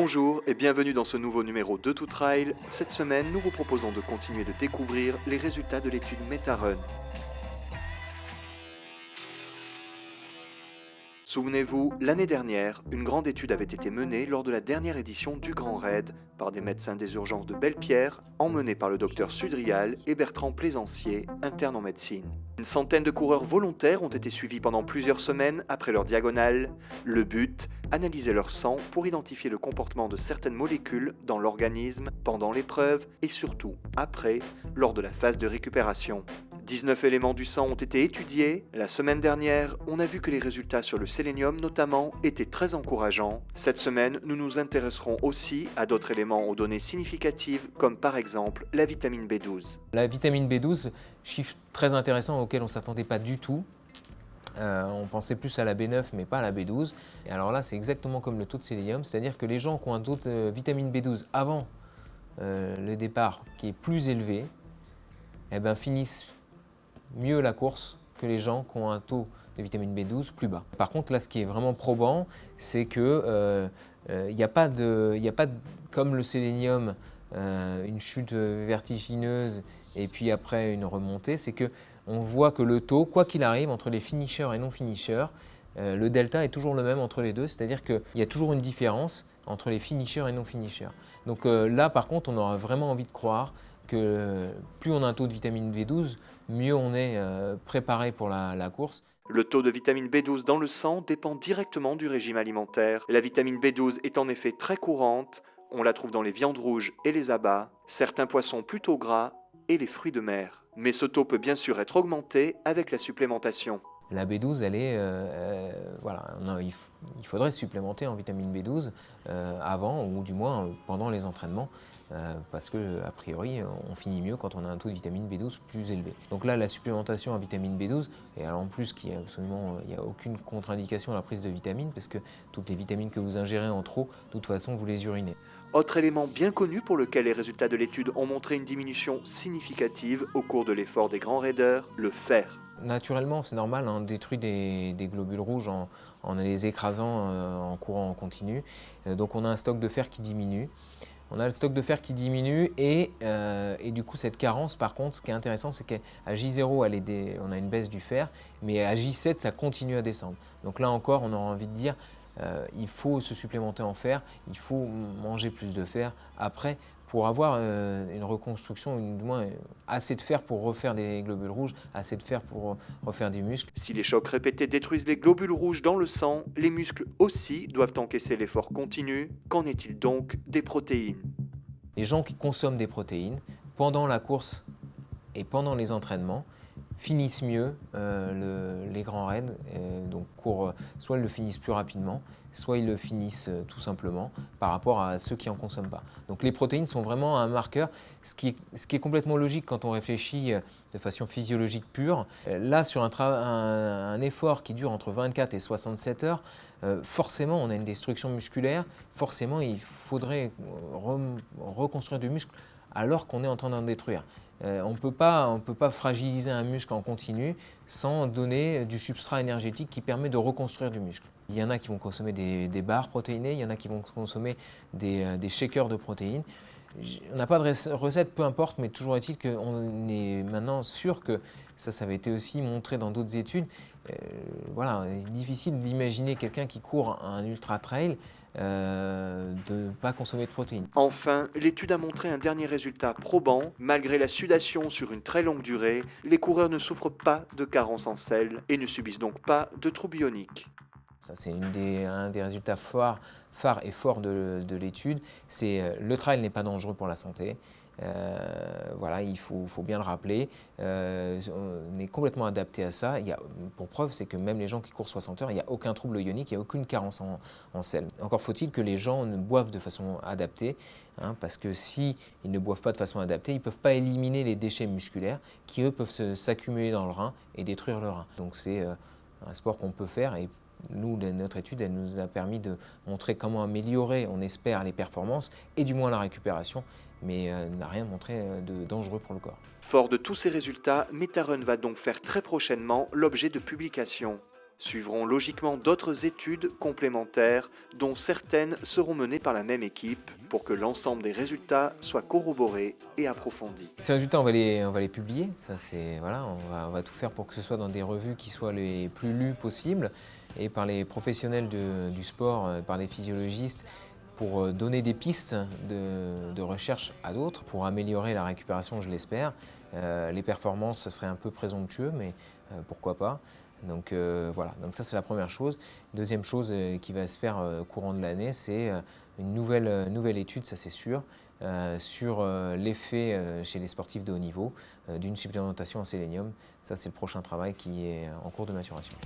Bonjour et bienvenue dans ce nouveau numéro de To Trail. Cette semaine, nous vous proposons de continuer de découvrir les résultats de l'étude MetaRun. Souvenez-vous, l'année dernière, une grande étude avait été menée lors de la dernière édition du Grand Raid par des médecins des urgences de Belle-Pierre, emmenés par le docteur Sudrial et Bertrand Plaisancier, interne en médecine. Une centaine de coureurs volontaires ont été suivis pendant plusieurs semaines après leur diagonale. Le but, analyser leur sang pour identifier le comportement de certaines molécules dans l'organisme pendant l'épreuve et surtout après, lors de la phase de récupération. 19 éléments du sang ont été étudiés. La semaine dernière, on a vu que les résultats sur le sélénium notamment étaient très encourageants. Cette semaine, nous nous intéresserons aussi à d'autres éléments aux données significatives comme par exemple la vitamine B12. La vitamine B12, chiffre très intéressant auquel on ne s'attendait pas du tout. On pensait plus à la B9 mais pas à la B12. Et alors là, c'est exactement comme le taux de sélénium, c'est-à-dire que les gens qui ont un taux de vitamine B12 avant le départ qui est plus élevé, finissent mieux la course que les gens qui ont un taux de vitamine B12 plus bas. Par contre, là, ce qui est vraiment probant, c'est que il n'y a pas comme le sélénium, une chute vertigineuse et puis après une remontée, c'est que on voit que le taux, quoi qu'il arrive, entre les finishers et non-finishers, le delta est toujours le même entre les deux, c'est-à-dire qu'il y a toujours une différence entre les finishers et non-finishers. Donc là, par contre, on aura vraiment envie de croire que plus on a un taux de vitamine B12, mieux on est préparé pour la course. Le taux de vitamine B12 dans le sang dépend directement du régime alimentaire. La vitamine B12 est en effet très courante, on la trouve dans les viandes rouges et les abats, certains poissons plutôt gras et les fruits de mer. Mais ce taux peut bien sûr être augmenté avec la supplémentation. La B12, elle est, voilà, il faudrait supplémenter en vitamine B12 avant ou du moins pendant les entraînements parce que a priori on finit mieux quand on a un taux de vitamine B12 plus élevé. Donc là, la supplémentation en vitamine B12, et alors en plus il n'y a aucune contre-indication à la prise de vitamines parce que toutes les vitamines que vous ingérez en trop, de toute façon vous les urinez. Autre élément bien connu pour lequel les résultats de l'étude ont montré une diminution significative au cours de l'effort des grands raiders, le fer. Naturellement, c'est normal, on détruit des globules rouges en les écrasant en courant en continu. Donc on a un stock de fer qui diminue. On a le stock de fer qui diminue et du coup cette carence, par contre, ce qui est intéressant, c'est qu'à J0, on a une baisse du fer, mais à J7, ça continue à descendre. Donc là encore, on aura envie de dire, il faut se supplémenter en fer, il faut manger plus de fer après pour avoir une reconstruction, du moins assez de fer pour refaire des globules rouges, assez de fer pour refaire des muscles. Si les chocs répétés détruisent les globules rouges dans le sang, les muscles aussi doivent encaisser l'effort continu. Qu'en est-il donc des protéines ? Les gens qui consomment des protéines pendant la course et pendant les entraînements finissent mieux les grands raids, donc soit ils le finissent plus rapidement, soit ils le finissent tout simplement par rapport à ceux qui n'en consomment pas. Donc les protéines sont vraiment un marqueur, ce qui est complètement logique quand on réfléchit de façon physiologique pure. Là, sur un effort qui dure entre 24 et 67 heures, forcément on a une destruction musculaire, forcément il faudrait reconstruire du muscle alors qu'on est en train d'en détruire. On ne peut pas fragiliser un muscle en continu sans donner du substrat énergétique qui permet de reconstruire du muscle. Il y en a qui vont consommer des barres protéinées, il y en a qui vont consommer des shakers de protéines. On n'a pas de recette, peu importe, mais toujours est-il qu'on est maintenant sûr que ça avait été aussi montré dans d'autres études. Voilà, c'est difficile d'imaginer quelqu'un qui court un ultra trail de ne pas consommer de protéines. Enfin, l'étude a montré un dernier résultat probant. Malgré la sudation sur une très longue durée, les coureurs ne souffrent pas de carence en sel et ne subissent donc pas de trous bioniques. Ça, c'est un des résultats phares et forts de l'étude. C'est le trail n'est pas dangereux pour la santé. Voilà, il faut bien le rappeler. On est complètement adapté à ça. Pour preuve, c'est que même les gens qui courent 60 heures, il n'y a aucun trouble ionique, il n'y a aucune carence en sel. Encore faut-il que les gens ne boivent de façon adaptée, parce que s'ils ne boivent pas de façon adaptée, ils ne peuvent pas éliminer les déchets musculaires qui, eux, peuvent s'accumuler dans le rein et détruire le rein. Donc c'est un sport qu'on peut faire et nous, notre étude, elle nous a permis de montrer comment améliorer, on espère, les performances et du moins la récupération, mais n'a rien montré de dangereux pour le corps. Fort de tous ces résultats, MetaRun va donc faire très prochainement l'objet de publications. Suivront logiquement d'autres études complémentaires dont certaines seront menées par la même équipe pour que l'ensemble des résultats soient corroborés et approfondis. Ces résultats, on va les publier. Ça, voilà, on va tout faire pour que ce soit dans des revues qui soient les plus lues possibles et par les professionnels du sport, par les physiologistes, pour donner des pistes de recherche à d'autres, pour améliorer la récupération, je l'espère. Les performances, ce serait un peu présomptueux, mais pourquoi pas. Donc voilà, donc ça c'est la première chose. Deuxième chose qui va se faire courant de l'année, c'est une nouvelle étude, ça c'est sûr, sur l'effet chez les sportifs de haut niveau d'une supplémentation en sélénium. Ça c'est le prochain travail qui est en cours de maturation.